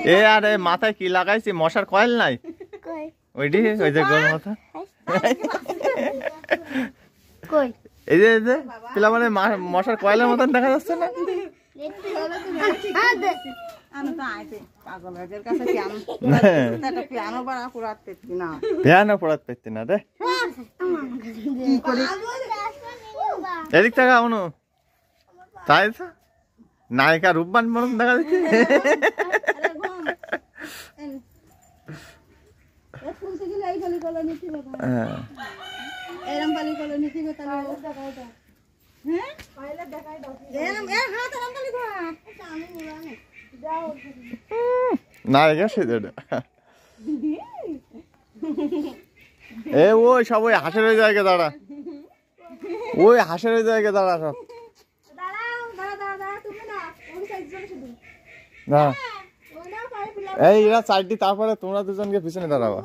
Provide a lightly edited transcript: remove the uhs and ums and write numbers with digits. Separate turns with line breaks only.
এ আরে মাথায় কি লাগাইছি মশার কয়েল নাই ওইটি ওই যে গোল মাথা এই যে পিলা মানে মশার কয়েলের মতন দেখা যাচ্ছে না পিয়ানো পড়াতে পারছি না রে এদিক থেকে অনু তাই তো নায়িকা রূপবান মতন দেখা যাচ্ছে নায়িকা সেটা এ ওই সব ওই হাঁসের ওই জায়গায় দাঁড়া ওই হাঁসের ওই জায়গায় দাঁড়া সব না এই এরা চারটি তারপরে তোমরা দুজনকে পিছনে দাঁড়াবা